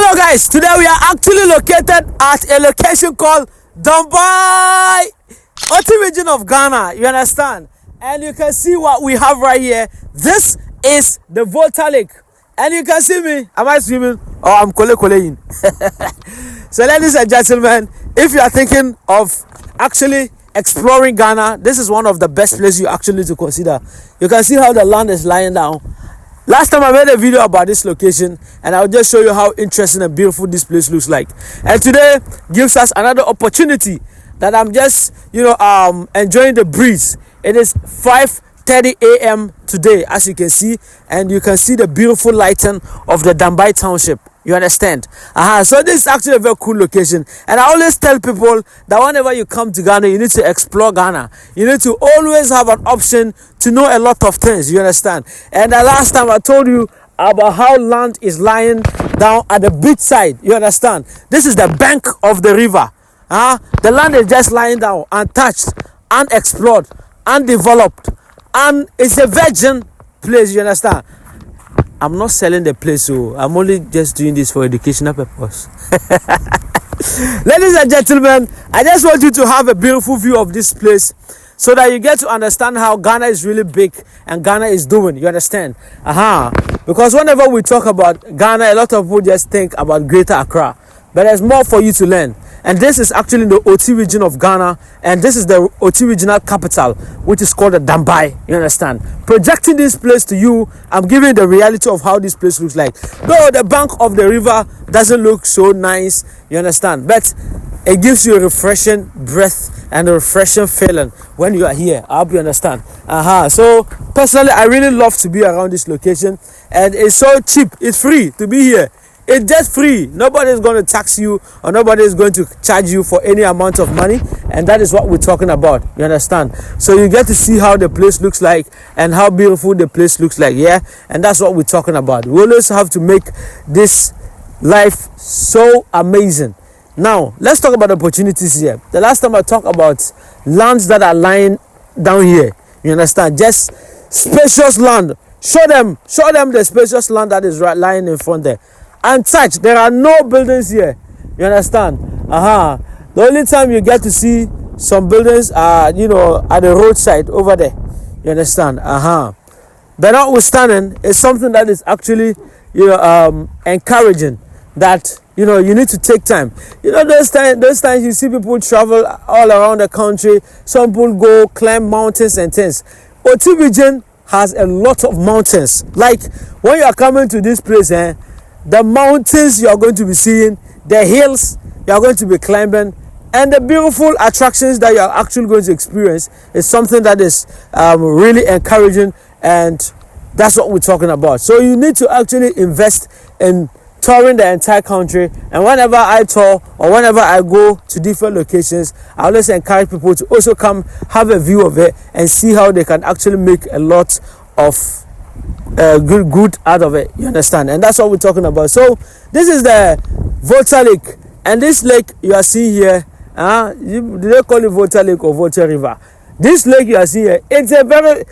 So guys, today we are actually located at a location called Dambai, Oti region of Ghana, you understand? And you can see what we have right here. This is the Volta Lake. And you can see me. Am I swimming? Or I'm kolekoleing? So ladies and gentlemen, if you are thinking of actually exploring Ghana, this is one of the best places you actually need to consider. You can see how the land is lying down. Last time I made a video about this location, and I'll just show you how interesting and beautiful this place looks like. And today gives us another opportunity that I'm just, enjoying the breeze. It is 5:30 a.m. today, as you can see, and you can see the beautiful lighting of the Dambai township. You understand? So this is actually a very cool location, and I always tell people that whenever you come to Ghana, you need to explore Ghana. You need to always have an option to know a lot of things. You understand? And the last time I told you about how land is lying down at the beach side. You understand? This is the bank of the river. The land is just lying down, untouched, unexplored, undeveloped, and it's a virgin place. You understand? I'm not selling the place, so I'm only just doing this for educational purpose. Ladies and gentlemen, I just want you to have a beautiful view of this place so that you get to understand how Ghana is really big and Ghana is doing. You understand? Because whenever we talk about Ghana, a lot of people just think about Greater Accra, but there's more for you to learn. And this is actually the Oti region of Ghana, and this is the Oti regional capital, which is called the Dambai. You understand? Projecting this place to you, I'm giving the reality of how this place looks like. Though the bank of the river doesn't look so nice, you understand, but it gives you a refreshing breath and a refreshing feeling when you are here. I hope you understand. So personally, I really love to be around this location, and it's so cheap. It's free to be here. It's just free. Nobody is going to tax you, or nobody is going to charge you for any amount of money. And that is what we're talking about. You understand? So you get to see how the place looks like and how beautiful the place looks like. Yeah. And that's what we're talking about. We always have to make this life so amazing. Now, let's talk about opportunities here. The last time I talked about lands that are lying down here. You understand? Just spacious land. Show them the spacious land that is lying in front there. Untouched. There are no buildings here. You understand? The only time you get to see some buildings are, at the roadside over there. You understand? But notwithstanding, it's something that is actually, encouraging that, you need to take time. Those times you see people travel all around the country. Some people go climb mountains and things. Oti region has a lot of mountains. Like when you are coming to this place, the mountains you are going to be seeing, the hills you are going to be climbing, and the beautiful attractions that you are actually going to experience is something that is really encouraging, and that's what we're talking about. So you need to actually invest in touring the entire country, and whenever I tour or whenever I go to different locations, I always encourage people to also come have a view of it and see how they can actually make a lot of good out of it. You understand? And that's what we're talking about. So this is the Volta Lake, and this lake you are seeing here, do they call it Volta Lake or Volta River? This lake you are seeing here, it's a very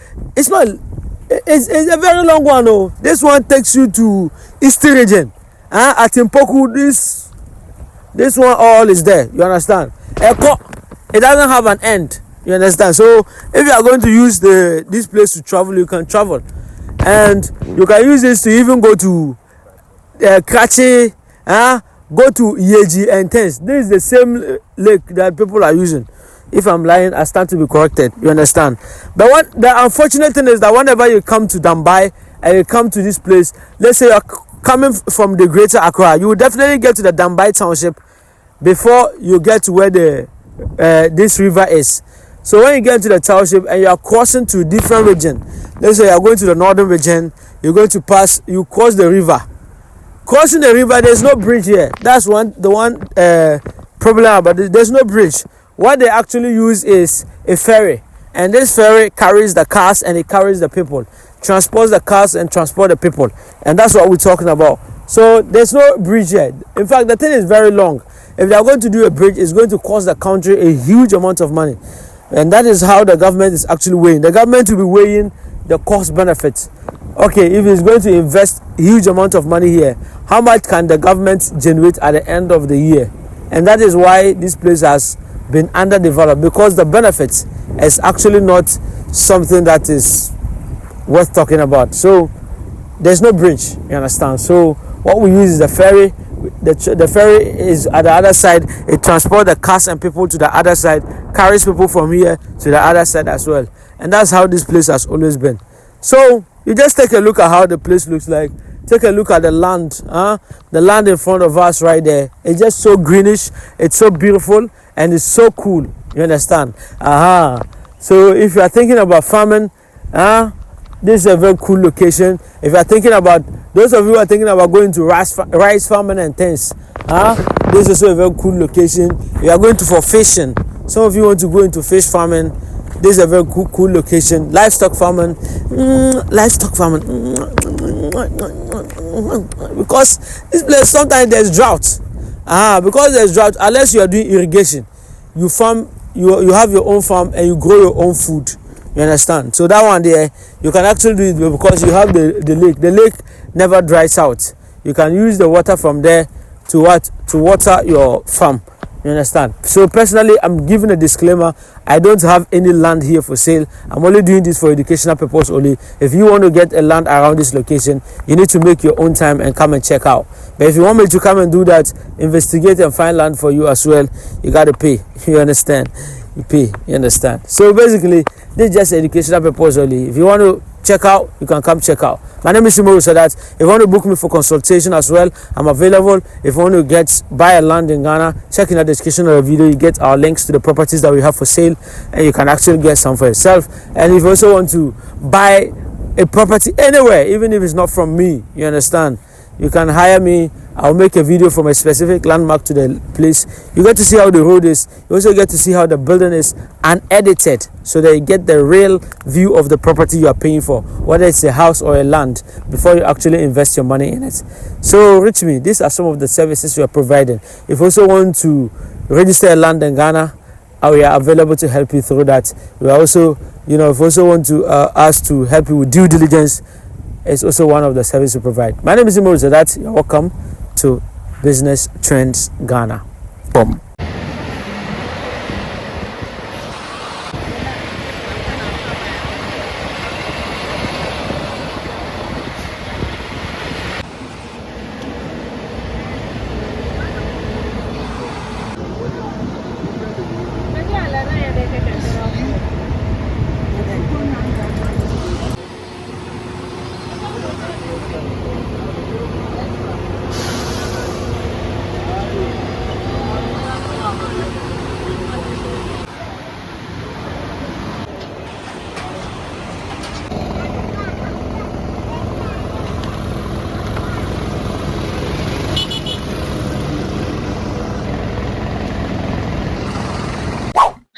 long one. This one takes you to Eastern region. At Impoku, this one all is there. You understand? It doesn't have an end. You understand? So if you are going to use this place to travel, you can travel. And you can use this to even go to Krachi, go to Yeji and things. This is the same lake that people are using. If I'm lying, I stand to be corrected. You understand? But the unfortunate thing is that whenever you come to Dambai and you come to this place, let's say you're coming from the Greater Accra, you will definitely get to the Dambai township before you get to where this river is. So when you get to the township and you are crossing to different region, let's say you are going to the northern region, you're going to you cross the river. Crossing the river, there's no bridge here. That's the one problem, but there's no bridge. What they actually use is a ferry, and this ferry carries the cars and it carries the people, transports the cars and transport the people, and that's what we're talking about. So there's no bridge here. In fact, the thing is very long. If they are going to do a bridge, it's going to cost the country a huge amount of money. And that is how the government is actually weighing. The government will be weighing, the cost benefit. Okay, if he's going to invest huge amount of money here, how much can the government generate at the end of the year? And that is why this place has been underdeveloped, because the benefits is actually not something that is worth talking about. So there's no bridge, you understand? So what we use is the ferry. The ferry is at the other side. It transports the cars and people to the other side, carries people from here to the other side as well. And that's how this place has always been. So you just take a look at how the place looks like. Take a look at the land, the land in front of us right there. It's just so greenish, it's so beautiful, and it's so cool. You understand? So if you are thinking about farming, this is a very cool location. If you are thinking about, those of you who are thinking about going to rice farming and things, this is also a very cool location. If you are going to for fishing, some of you want to go into fish farming, this is a very cool location. Livestock farming, because this place sometimes there's drought. Because there's drought, unless you are doing irrigation, you farm, you have your own farm and you grow your own food. You understand? So that one there, you can actually do it because you have the lake. The lake never dries out. You can use the water from there to water your farm. You understand? So personally, I'm giving a disclaimer. I don't have any land here for sale. I'm only doing this for educational purpose only. If you want to get a land around this location, you need to make your own time and come and check out. But if you want me to come and do that, investigate and find land for you as well, you got to pay. You understand? You pay. You understand? So basically, this is just educational purpose only. If you want to check out, you can come check out. My name is Simo, so that if you want to book me for consultation as well, I'm available. If you want to buy a land in Ghana, check in the description of the video. You get our links to the properties that we have for sale, and you can actually get some for yourself. And if you also want to buy a property anywhere, even if it's not from me, you understand, you can hire me. I'll make a video from a specific landmark to the place. You get to see how the road is. You also get to see how the building is unedited, so that you get the real view of the property you are paying for, whether it's a house or a land, before you actually invest your money in it. So reach me. These are some of the services we are providing. If you also want to register a land in Ghana, we are available to help you through that. We are also, if you also want to us to help you with due diligence, it's also one of the services we provide. My name is Imo Zadat. You're welcome to Business Trends Ghana. Boom.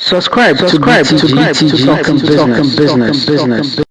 Subscribe to BTG Talking Business.